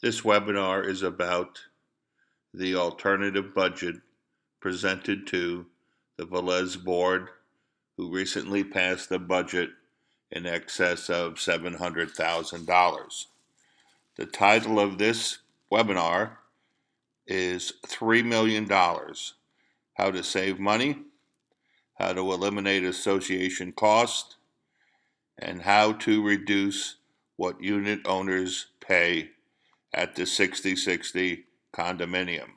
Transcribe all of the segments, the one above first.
This webinar is about the alternative budget presented to the Velez Board, who recently passed a budget in excess of $700,000. The title of this webinar is $3 million, How to Save Money, How to Eliminate Association Cost, and How to Reduce what Unit Owners Pay at the 60/60 Condominium.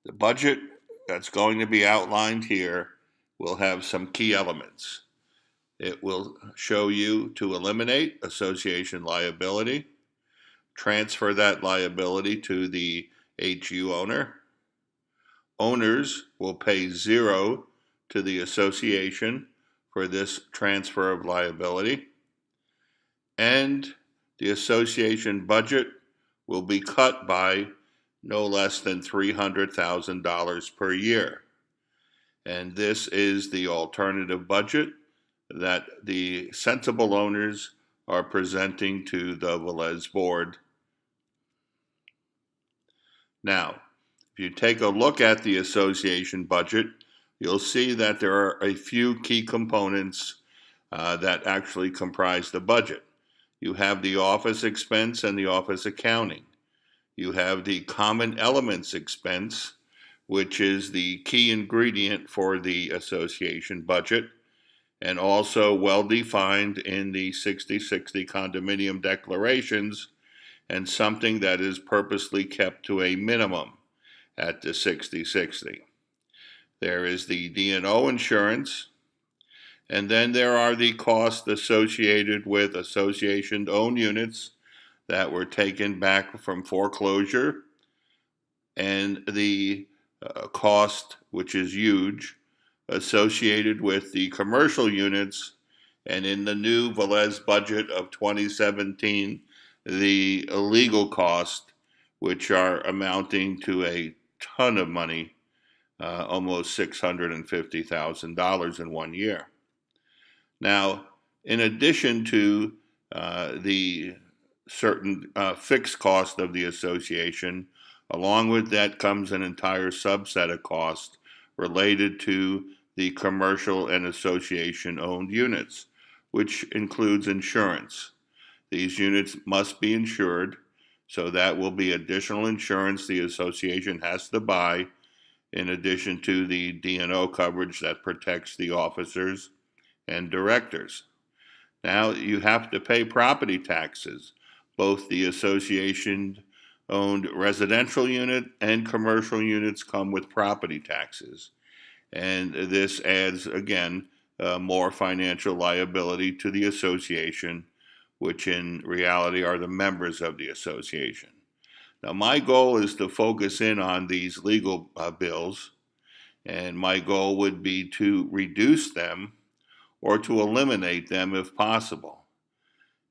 The budget that's going to be outlined here will have some key elements. It will show you to eliminate association liability, transfer that liability to the HU owner. Owners will pay $0 to the association for this transfer of liability, and the association budget will be cut by no less than $300,000 per year. And this is the alternative budget that the sensible owners are presenting to the Velez Board. Now, if you take a look at the association budget, you'll see that there are a few key components that actually comprise the budget. You have the office expense and the office accounting. You have the common elements expense, which is the key ingredient for the association budget, and also well defined in the 60/60 condominium declarations, and something that is purposely kept to a minimum at the 60/60. There is the D&O insurance, and then there are the costs associated with association-owned units that were taken back from foreclosure, and the cost, which is huge, associated with the commercial units, and in the new Velez budget of 2017, the legal cost, which are amounting to a ton of money, almost $650,000 in 1 year. Now, in addition to the certain fixed cost of the association, along with that comes an entire subset of cost related to the commercial and association-owned units, which includes insurance. These units must be insured, so that will be additional insurance the association has to buy, in addition to the D&O coverage that protects the officers and directors. Now you have to pay property taxes. Both the association-owned residential unit and commercial units come with property taxes. And this adds, again, more financial liability to the association, which in reality are the members of the association. Now, my goal is to focus in on these legal bills, and my goal would be to reduce them or to eliminate them if possible.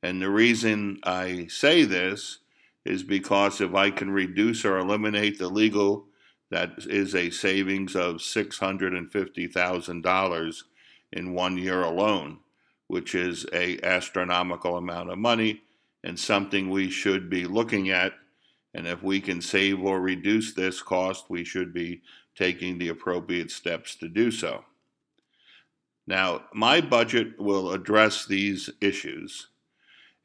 And the reason I say this is because if I can reduce or eliminate the legal, that is a savings of $650,000 in 1 year alone, which is an astronomical amount of money and something we should be looking at. And if we can save or reduce this cost, we should be taking the appropriate steps to do so. Now, my budget will address these issues,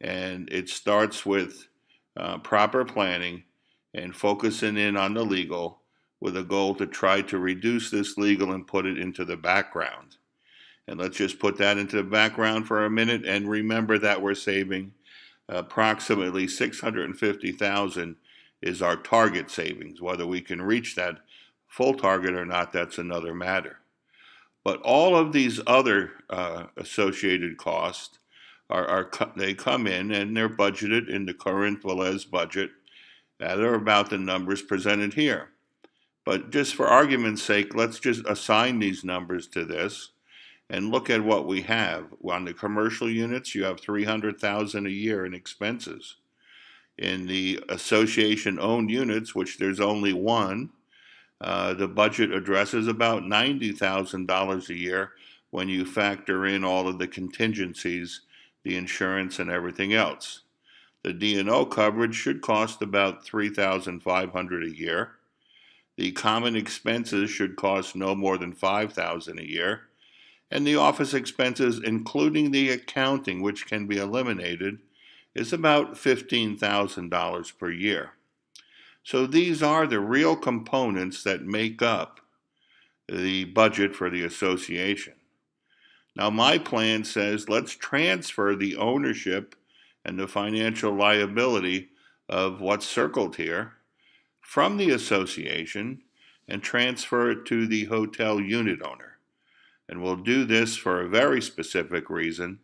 and it starts with proper planning and focusing in on the legal with a goal to try to reduce this legal and put it into the background. And let's just put that into the background for a minute and remember that we're saving approximately $650,000 is our target savings. Whether we can reach that full target or not, that's another matter. But all of these other associated costs they come in and they're budgeted in the current Velez budget at or about the numbers presented here. But just for argument's sake, let's just assign these numbers to this and look at what we have. On the commercial units, you have $300,000 a year in expenses. In the association-owned units, which there's only one, the budget addresses about $90,000 a year when you factor in all of the contingencies, the insurance, and everything else. The D&O coverage should cost about $3,500 a year. The common expenses should cost no more than $5,000 a year. And the office expenses, including the accounting, which can be eliminated, is about $15,000 per year. So these are the real components that make up the budget for the association. Now, my plan says let's transfer the ownership and the financial liability of what's circled here from the association and transfer it to the hotel unit owner. And we'll do this for a very specific reason,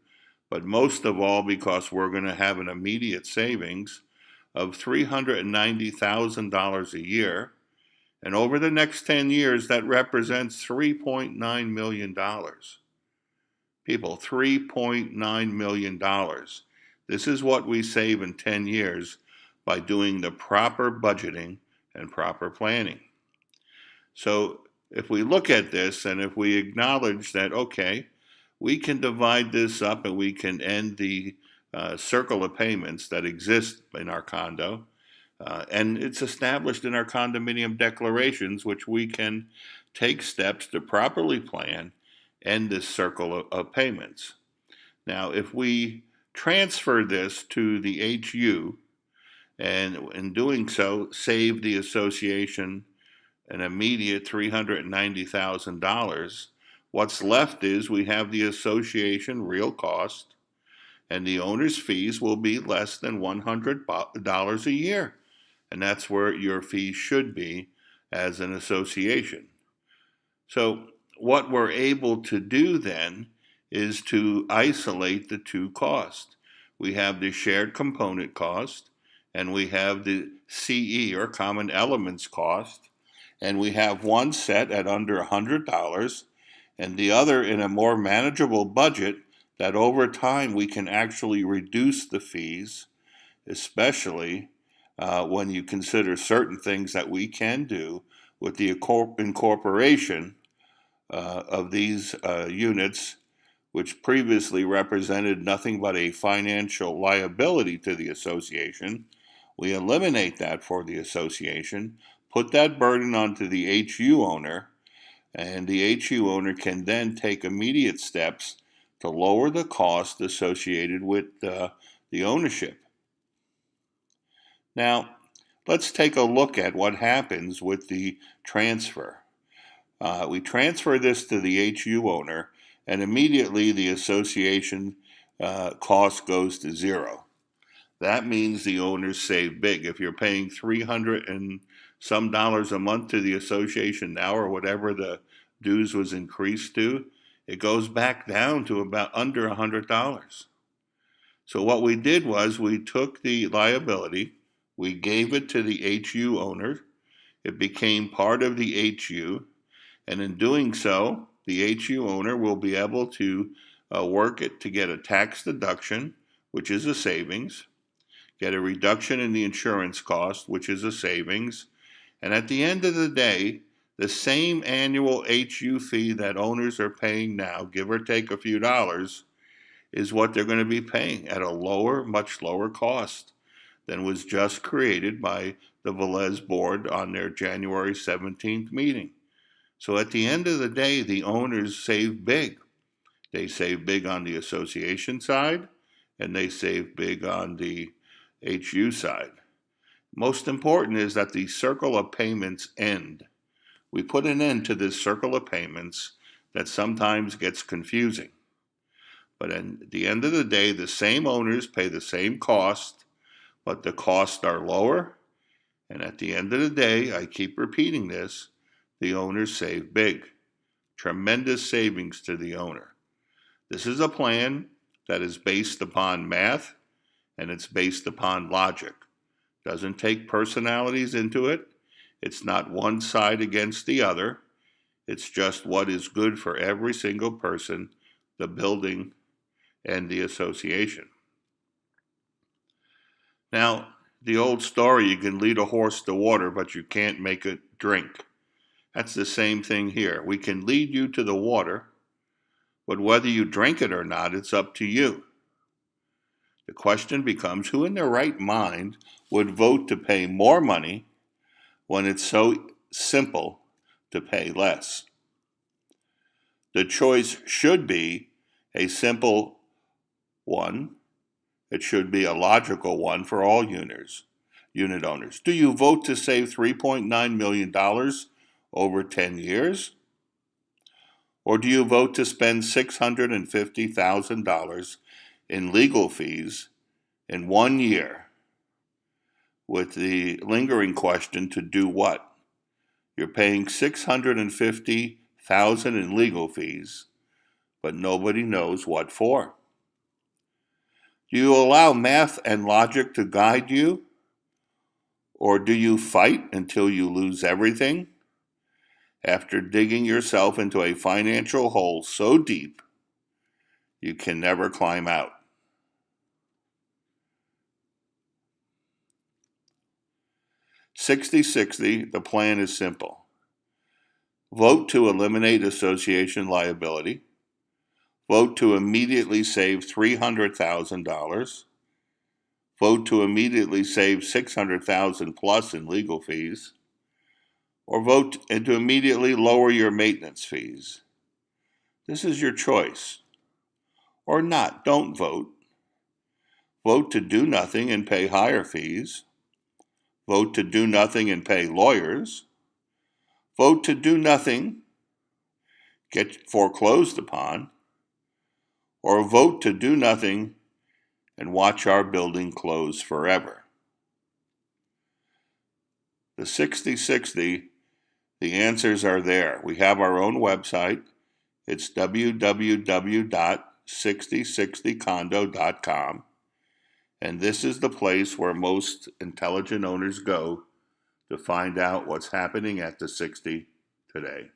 but most of all because we're going to have an immediate savings of $390,000 a year. And over the next 10 years, that represents $3.9 million. People, $3.9 million. This is what we save in 10 years by doing the proper budgeting and proper planning. So if we look at this and if we acknowledge that, okay, we can divide this up and we can end the circle of payments that exist in our condo, and it's established in our condominium declarations, which we can take steps to properly plan and this circle of payments. Now, if we transfer this to the HU, and in doing so, save the association an immediate $390,000, what's left is we have the association real cost, and the owner's fees will be less than $100 a year. And that's where your fees should be as an association. So what we're able to do then is to isolate the two costs. We have the shared component cost, and we have the CE, or common elements cost, and we have one set at under $100 and the other in a more manageable budget that over time we can actually reduce the fees, especially when you consider certain things that we can do with the incorporation of these units, which previously represented nothing but a financial liability to the association. We eliminate that for the association, put that burden onto the HU owner, and the HU owner can then take immediate steps to lower the cost associated with the ownership. Now, let's take a look at what happens with the transfer. We transfer this to the HU owner, and immediately the association cost goes to zero. That means the owners save big. If you're paying $300 and some dollars a month to the association now, or whatever the dues was increased to, it goes back down to about under $100. So what we did was we took the liability, we gave it to the HU owner, it became part of the HU, and in doing so, the HU owner will be able to work it to get a tax deduction, which is a savings, get a reduction in the insurance cost, which is a savings, and at the end of the day, the same annual HU fee that owners are paying now, give or take a few dollars, is what they're going to be paying at a lower, much lower cost than was just created by the Velez Board on their January 17th meeting. So at the end of the day, the owners save big. They save big on the association side, and they save big on the HU side. Most important is that the circle of payments end. We put an end to this circle of payments that sometimes gets confusing. But at the end of the day, the same owners pay the same cost, but the costs are lower. And at the end of the day, I keep repeating this, the owners save big. Tremendous savings to the owner. This is a plan that is based upon math, and it's based upon logic. Doesn't take personalities into it. It's not one side against the other. It's just what is good for every single person, the building, and the association. Now, the old story, you can lead a horse to water, but you can't make it drink. That's the same thing here. We can lead you to the water, but whether you drink it or not, it's up to you. The question becomes, who in their right mind would vote to pay more money when it's so simple to pay less? The choice should be a simple one. It should be a logical one for all unit owners. Do you vote to save $3.9 million over 10 years? Or do you vote to spend $650,000 in legal fees in 1 year, with the lingering question, to do what? You're paying $650,000 in legal fees, but nobody knows what for. Do you allow math and logic to guide you? Or do you fight until you lose everything, after digging yourself into a financial hole so deep you can never climb out? 60/60, the plan is simple. Vote to eliminate association liability. Vote to immediately save $300,000. Vote to immediately save $600,000 plus in legal fees. Or vote to immediately lower your maintenance fees. This is your choice. Or not, don't vote. Vote to do nothing and pay higher fees. Vote to do nothing and pay lawyers. Vote to do nothing, get foreclosed upon. Or vote to do nothing and watch our building close forever. The 60/60, the answers are there. We have our own website. It's www.6060condo.com. And this is the place where most intelligent owners go to find out what's happening at the 60 today.